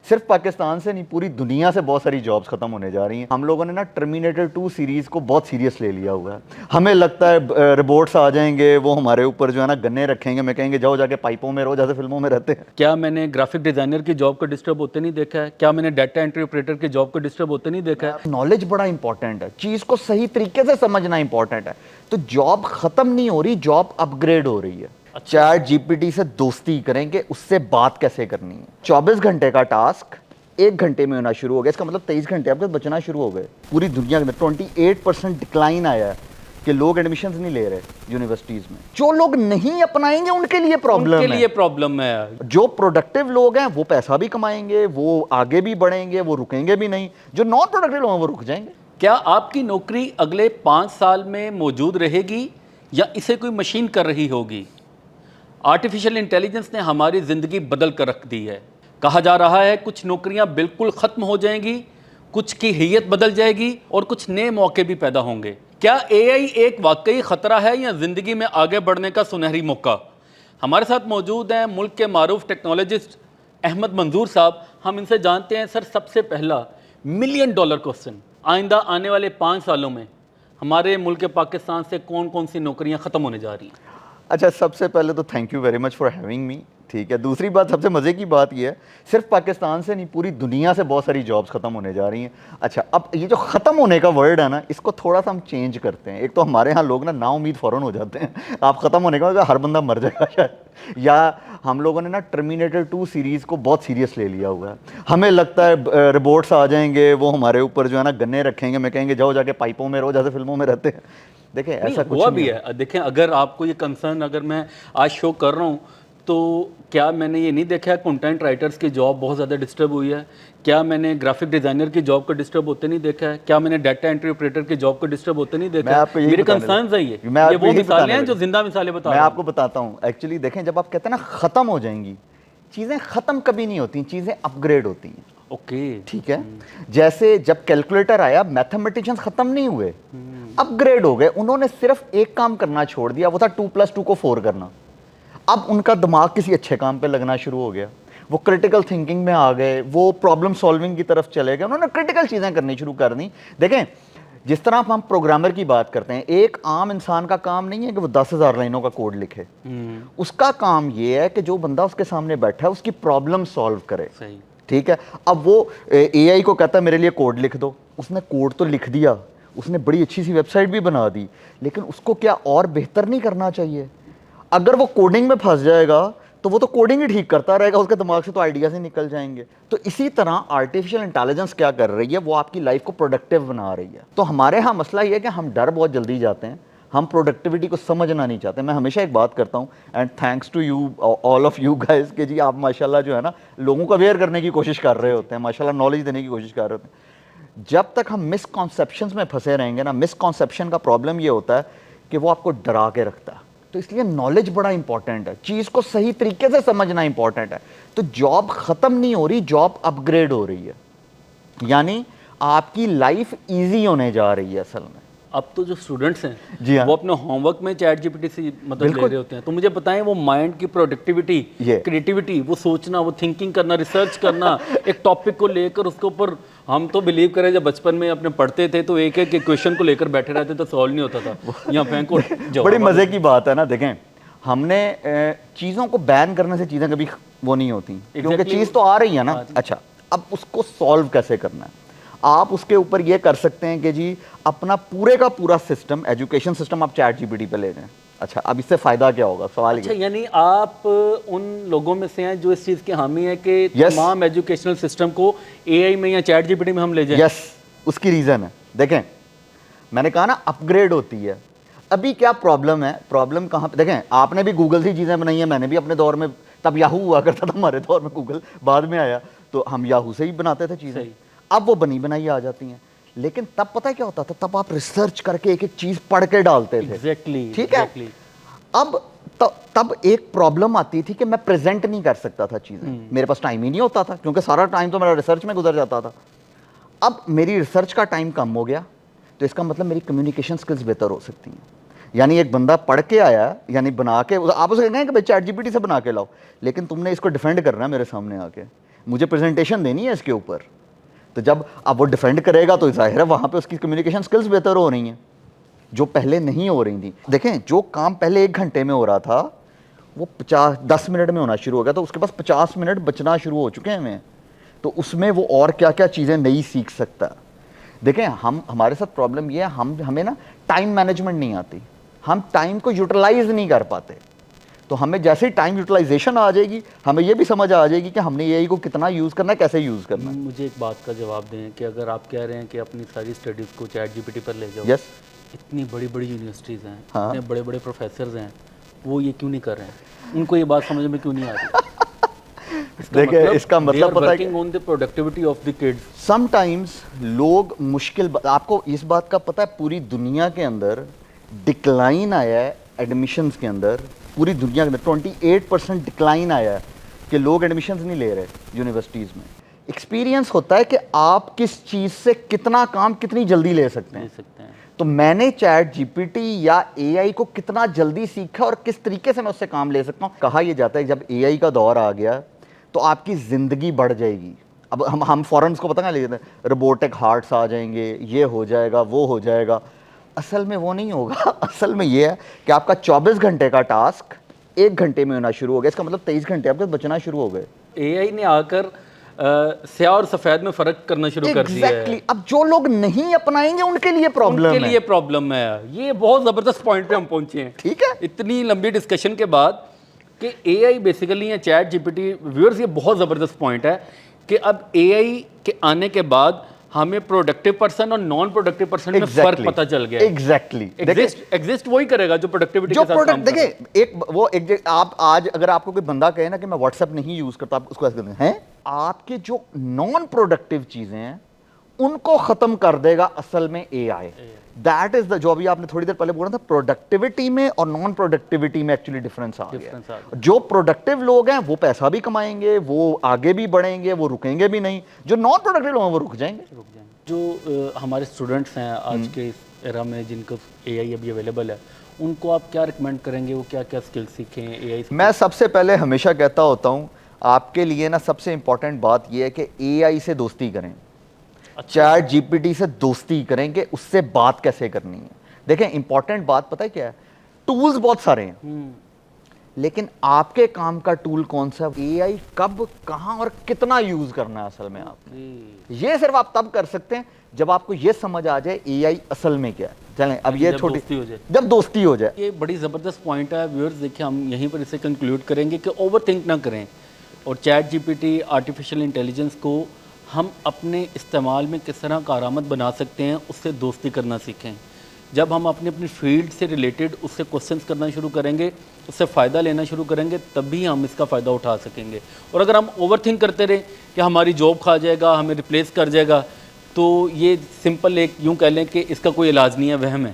صرف پاکستان سے نہیں پوری دنیا سے بہت ساری جابس ختم ہونے جا رہی ہیں. ہم لوگوں نے نا ٹرمینیٹر 2 سیریز کو بہت سیریس لے لیا ہوا ہے. ہمیں لگتا ہے روبوٹس آ جائیں گے, وہ ہمارے اوپر جو ہے نا گنے رکھیں گے, میں کہیں گے جاؤ جا کے پائپوں میں رہو جیسے فلموں میں رہتے ہیں. کیا میں نے گرافک ڈیزائنر کی جاب کو ڈسٹرب ہوتے نہیں دیکھا ہے؟ کیا میں نے ڈیٹا انٹری آپریٹر کی جاب کو ڈسٹرب ہوتے نہیں دیکھا ہے؟ نالج بڑا امپورٹنٹ ہے, چیز کو صحیح طریقے سے سمجھنا امپورٹنٹ ہے. تو جاب ختم نہیں ہو رہی, جاب اپ گریڈ ہو رہی ہے. چیٹ جی پی ٹی سے دوستی کریں گے, اس سے بات کیسے کرنی ہے. 24 گھنٹے کا ٹاسک 1 گھنٹے میں ہونا شروع ہو گیا, اس کا مطلب 23 گھنٹے آپ کے بچنا شروع ہو گئے. پوری دنیا کے اندر 28% ڈکلائن آیا ہے کہ لوگ ایڈمیشنز نہیں لے رہے یونیورسٹیز میں. جو لوگ نہیں اپنائیں گے ان کے لیے پرابلم ہے. جو پروڈکٹیو لوگ ہیں وہ پیسہ بھی کمائیں گے, وہ آگے بھی بڑھیں گے, وہ رکیں گے بھی نہیں. جو نان پروڈکٹیو لوگ ہیں وہ رک جائیں گے. کیا آپ کی نوکری اگلے 5 سال میں موجود رہے گی یا اسے کوئی مشین کر رہی ہوگی؟ آرٹیفیشل انٹیلیجنس نے ہماری زندگی بدل کر رکھ دی ہے. کہا جا رہا ہے کچھ نوکریاں بالکل ختم ہو جائیں گی, کچھ کی حیت بدل جائے گی اور کچھ نئے موقع بھی پیدا ہوں گے. کیا اے آئی ایک واقعی خطرہ ہے یا زندگی میں آگے بڑھنے کا سنہری موقع؟ ہمارے ساتھ موجود ہیں ملک کے معروف ٹیکنالوجسٹ احمد منظور صاحب. ہم ان سے جانتے ہیں سر, سب سے پہلا $1 ملین کوسچن, آئندہ آنے والے 5 سالوں میں ہمارے ملک پاکستان سے کون کون سی نوکریاں ختم ہونے جا رہی ہیں؟ اچھا, سب سے پہلے تو thank you very much for having me. ٹھیک ہے, دوسری بات سب سے مزے کی بات یہ ہے صرف پاکستان سے نہیں پوری دنیا سے بہت ساری جابس ختم ہونے جا رہی ہیں. اچھا, اب یہ جو ختم ہونے کا ورڈ ہے نا, اس کو تھوڑا سا ہم چینج کرتے ہیں. ایک تو ہمارے ہاں لوگ نا امید فوراً ہو جاتے ہیں, آپ ختم ہونے کا ہر بندہ مر جائے گا شاید. یا ہم لوگوں نے نا ٹرمینیٹر 2 سیریز کو بہت سیریس لے لیا ہوا ہے. ہمیں لگتا ہے روبوٹس آ جائیں گے, وہ ہمارے اوپر جو ہے نا گنے رکھیں گے, میں کہیں گے جاؤ جا کے پائپوں میں رہو جیسے فلموں میں رہتے ہیں. دیکھیں ایسا کچھ ہوا نہیں بھی ہے. دیکھیں اگر آپ کو یہ کنسرن, اگر میں آج شو کر رہا ہوں تو کیا میں نے یہ نہیں دیکھا ہے کنٹینٹ رائٹرز کی جاب بہت زیادہ ڈسٹرب ہوئی ہے؟ کیا میں نے گرافک ڈیزائنر کی جاب کو ڈسٹرب ہوتے نہیں دیکھا ہے؟ کیا میں نے ڈیٹا انٹری آپریٹر کی جاب کو ڈسٹرب ہوتے نہیں دیکھا ہے؟ میرے کنسرنز ہیں یہ وہ مثالیں ہیں جو زندہ مثالیں بتا رہا ہوں. میں آپ کو بتاتا ہوں. ایکچولی دیکھیں, جب آپ کہتے ہیں نا ختم ہو جائیں گی, چیزیں ختم کبھی نہیں ہوتی, چیزیں اپ گریڈ ہوتی ہیں. اوکے, ٹھیک ہے, جیسے جب کیلکولیٹر آیا میتھمیٹیشنز ختم نہیں ہوئے, اپ گریڈ ہو گئے. انہوں نے صرف ایک کام کرنا چھوڑ دیا, وہ تھا 2+2 کو 4 کرنا. اب ان کا دماغ کسی اچھے کام پہ لگنا شروع ہو گیا, وہ کرٹیکل تھنکنگ میں آ گئے, وہ پرابلم سالونگ کی طرف چلے گئے, انہوں نے کرٹیکل چیزیں کرنی شروع کر دیں. دیکھیں جس طرح ہم پروگرامر کی بات کرتے ہیں, ایک عام انسان کا کام نہیں ہے کہ وہ 10,000 لائنوں کا کوڈ لکھے. اس کا کام یہ ہے کہ جو بندہ اس کے سامنے بیٹھا ہے اس کی پرابلم سالو کرے. ٹھیک ہے, اب وہ اے آئی کو کہتا ہے میرے لیے کوڈ لکھ دو, اس نے کوڈ تو لکھ دیا, اس نے بڑی اچھی سی ویب سائٹ بھی بنا دی, لیکن اس کو کیا اور بہتر نہیں کرنا چاہیے؟ اگر وہ کوڈنگ میں پھنس جائے گا تو وہ تو کوڈنگ ہی ٹھیک کرتا رہے گا, اس کے دماغ سے تو آئیڈیاز ہی نکل جائیں گے. تو اسی طرح آرٹیفیشل انٹیلیجنس کیا کر رہی ہے, وہ آپ کی لائف کو پروڈکٹیو بنا رہی ہے. تو ہمارے ہاں مسئلہ یہ ہے کہ ہم ڈر بہت جلدی جاتے ہیں, ہم پروڈکٹیوٹی کو سمجھنا نہیں چاہتے. میں ہمیشہ ایک بات کرتا ہوں, and thanks to you all of you guys, کہ جی آپ ماشاءاللہ جو ہے نا لوگوں کو اویئر کرنے کی کوشش کر رہے ہوتے ہیں, ماشاءاللہ نالج دینے کی کوشش کر رہے ہوتے ہیں. جب تک ہم مس کانسیپشنز میں پھنسے رہیں گے نا, مس کانسیپشن کا پرابلم یہ ہوتا ہے کہ وہ آپ کو ڈرا کے رکھتا ہے. تو اس لیے نالج بڑا امپورٹنٹ ہے, چیز کو صحیح طریقے سے سمجھنا امپورٹنٹ ہے. تو جاب ختم نہیں ہو رہی, جاب اپ گریڈ ہو رہی ہے, یعنی آپ کی لائف ایزی ہونے جا رہی ہے اصل میں. اب تو جو اسٹوڈنٹس ہیں جی ہاں, وہ اپنے ہوم ورک میں چیٹ جی پی ٹی سے مدد لے رہے ہوتے ہیں. تو مجھے بتائیں وہ مائنڈ کی پروڈکٹیوٹی, کریٹیوٹی, وہ سوچنا, وہ تھنکنگ کرنا, ریسرچ کرنا, ایک ٹاپک کو لے کر اس کے اوپر, ہم تو بلیو کریں جب بچپن میں اپنے پڑھتے تھے تو ایک ایک کویشچن کو لے کر بیٹھے رہتے تو سالو نہیں ہوتا تھا, یہاں پھینکو جواب. بڑی مزے کی بات ہے نا. دیکھیں ہم نے چیزوں کو بین کرنے سے چیزیں کبھی وہ نہیں ہوتی, کیونکہ چیز تو آ رہی ہے نا. اچھا, اب اس کو سالو کیسے کرنا ہے؟ آپ اس کے اوپر یہ کر سکتے ہیں کہ جی اپنا پورے کا پورا سسٹم, ایجوکیشن سسٹم آپ چیٹ جی پی ٹی پہ لے جائیں. اچھا, اب اس سے فائدہ کیا ہوگا؟ سوال اچھا, یعنی آپ ان لوگوں میں سے ہیں جو اس چیز کے حامی ہیں کہ تمام ایجوکیشنل سسٹم کو اے آئی میں یا چیٹ جی پی ٹی میں ہم لے جائیں؟ یس, اس کی ریزن ہے. دیکھیں میں نے کہا نا اپ گریڈ ہوتی ہے. ابھی کیا پرابلم ہے, پرابلم کہاں پہ؟ دیکھیں آپ نے بھی گوگل سے چیزیں بنائی ہیں, میں نے بھی اپنے دور میں, تب یاہو ہوا کرتا تھا ہمارے دور میں, گوگل بعد میں آیا, تو ہم یاہو سے ہی بناتے تھے چیزیں. اب وہ بنی بنائی آ جاتی ہیں, لیکن تب پتہ کیا ہوتا تھا, تب آپ ریسرچ کر کے ایک ایک چیز پڑھ کے ڈالتے تھے. ٹھیک ہے, اب تب ایک پرابلم آتی تھی کہ میں پریزنٹ نہیں کر سکتا تھا چیزیں, میرے پاس ٹائم ہی نہیں ہوتا تھا, کیونکہ سارا ٹائم تو میرا ریسرچ میں گزر جاتا تھا. اب میری ریسرچ کا ٹائم کم ہو گیا, تو اس کا مطلب میری کمیونیکیشن سکلز بہتر ہو سکتی ہیں. یعنی ایک بندہ پڑھ کے آیا, یعنی بنا کے, آپ اسے کہیں کہ بھائی چیٹ جی پی ٹی سے بنا کے لاؤ, لیکن تم نے اس کو ڈیفینڈ کرنا ہے میرے سامنے آ کے مجھے پریزنٹیشن دینی ہے اس کے اوپر. تو جب اب وہ ڈیفینڈ کرے گا تو ظاہر ہے وہاں پہ اس کی کمیونیکیشن سکلز بہتر ہو رہی ہیں جو پہلے نہیں ہو رہی تھیں. دیکھیں جو کام پہلے 1 گھنٹے میں ہو رہا تھا وہ 10 منٹ میں ہونا شروع ہو گیا, تو اس کے پاس 50 منٹ بچنا شروع ہو چکے ہیں. تو اس میں وہ اور کیا کیا چیزیں نئی سیکھ سکتا ہے. دیکھیں ہمارے ساتھ پرابلم یہ ہے, ہمیں نا ٹائم مینجمنٹ نہیں آتی, ہم ٹائم کو یوٹیلائز نہیں کر پاتے. تو ہمیں جیسے ہی ٹائم یوٹیلائزیشن آ جائے گی ہمیں یہ بھی سمجھ آ جائے گی کہ ہم نے اے آئی کو کتنا یوز کرنا ہے, کیسے یوز کرنا ہے. مجھے ایک بات کا جواب دیں کہ اگر آپ کہہ رہے ہیں کہ اپنی ساری اسٹڈیز کو چیٹ جی پی ٹی پر لے جاؤ, یس, اتنی بڑی بڑی یونیورسٹیز ہیں, اتنے بڑے بڑے پروفیسرز ہیں, وہ یہ کیوں نہیں کر رہے ہیں؟ ان کو یہ بات سمجھ میں کیوں نہیں آ رہی؟ دیکھیں اس کا مطلب پتہ ہے کہ on the productivity of the kids. Sometimes لوگ مشکل, آپ کو اس بات کا پتہ ہے پوری دنیا کے اندر ڈکلائن آیا ہے ایڈمیشنز کے اندر, پوری دنیا کے اندر 28% ڈکلائن آیا ہے کہ لوگ ایڈمیشنز نہیں لے رہے یونیورسٹیز میں. ایکسپیرینس ہوتا ہے کہ آپ کس چیز سے کتنا کام کتنی جلدی لے سکتے ہیں. تو میں نے چیٹ جی پی ٹی یا اے آئی کو کتنا جلدی سیکھا اور کس طریقے سے میں اس سے کام لے سکتا ہوں. کہا یہ جاتا ہے کہ جب اے آئی کا دور آ گیا تو آپ کی زندگی بڑھ جائے گی. اب ہم فوراً اس کو پتہ نہیں لیتے روبوٹک ہارٹس آ جائیں گے, یہ ہو جائے گا, وہ ہو جائے گا. اصل میں وہ نہیں ہوگا. اصل میں یہ ہے کہ آپ کا 24 گھنٹے کا ٹاسک 1 گھنٹے میں ہونا شروع ہو گیا. اس کا مطلب 23 گھنٹے آپ کے بچنا شروع ہو گئے. اے آئی نے آ کر سیاہ اور سفید میں فرق کرنا شروع کر دیا ہے. اب جو لوگ نہیں اپنائیں گے ان کے لیے پرابلم ہے. ان کے لیے پرابلم ہے. یہ بہت زبردست پوائنٹ پہ ہم پہنچے ہیں. ٹھیک ہے, اتنی لمبی ڈسکشن کے بعد کہ اے آئی بیسیکلی یا ChatGPT, viewers یہ بہت زبردست پوائنٹ ہے کہ اب اے آئی کے آنے کے بعد ہمیں پروڈکٹیو پرسن اور نان پروڈکٹیو پرسن میں فرق پتہ چل گیا. ایگزیکٹلی ایگزسٹ وہی کرے گا جو پروڈکٹیوٹی کے ساتھ کام کرے. دیکھیں آپ آج اگر آپ کو کوئی بندہ کہے نا کہ میں واٹس ایپ نہیں یوز کرتا, آپ اس کو ایسے کہتے ہیں آپ کے جو نان پروڈکٹیو چیزیں ہیں ان کو ختم کر دے گا اصل میں اے آئی. دیٹ از دا, جو ابھی آپ نے تھوڑی دیر پہلے بولا تھا پروڈکٹیوٹی میں اور نان پروڈکٹیوٹی میں ایکچولی ڈفرنس آ گیا. جو پروڈکٹیو لوگ ہیں وہ پیسہ بھی کمائیں گے, وہ آگے بھی بڑھیں گے, وہ رکیں گے بھی نہیں. جو نان پروڈکٹیو لوگ ہیں وہ رک جائیں گے. جو ہمارے اسٹوڈنٹس ہیں آج کے اس ایرا میں جن کو اے آئی ابھی اویلیبل ہے, ان کو آپ کیا ریکمینڈ کریں گے, وہ کیا کیا اسکل سیکھیں اے آئی سے؟ میں سب سے پہلے ہمیشہ کہتا ہوتا ہوں آپ کے لیے نا سب سے امپورٹنٹ بات یہ ہے کہ اے آئی سے دوستی کریں, چیٹ جی پی ٹی سے دوستی کریں کہ اس سے بات کیسے کرنی ہے. دیکھیں امپورٹنٹ بات پتہ ہے کیا ہے, ٹولز بہت سارے ہیں لیکن آپ کے کام کا ٹول کون سا ہے, اے آئی کب کہاں اور کتنا یوز کرنا ہے اصل میں آپ نے. یہ صرف آپ تب کر سکتے ہیں جب آپ کو یہ سمجھ آ جائے اے آئی اصل میں کیا ہے. چلیں اب یہ چھوٹی جب دوستی ہو جائے. یہ بڑی زبردست پوائنٹ ہے ویورز. دیکھیں ہم یہیں پر اسے کنکلوڈ کریں گے کہ اوور تھنک نہ کریں اور ChatGPT artificial intelligence کو ہم اپنے استعمال میں کس طرح کارآمد بنا سکتے ہیں, اس سے دوستی کرنا سیکھیں. جب ہم اپنی فیلڈ سے ریلیٹڈ اس سے کوسچنس کرنا شروع کریں گے, اس سے فائدہ لینا شروع کریں گے, تبھی ہم اس کا فائدہ اٹھا سکیں گے. اور اگر ہم اوور تھنک کرتے رہیں کہ ہماری جاب کھا جائے گا, ہمیں ریپلیس کر جائے گا, تو یہ سمپل ایک یوں کہہ لیں کہ اس کا کوئی علاج نہیں ہے, وہم ہے.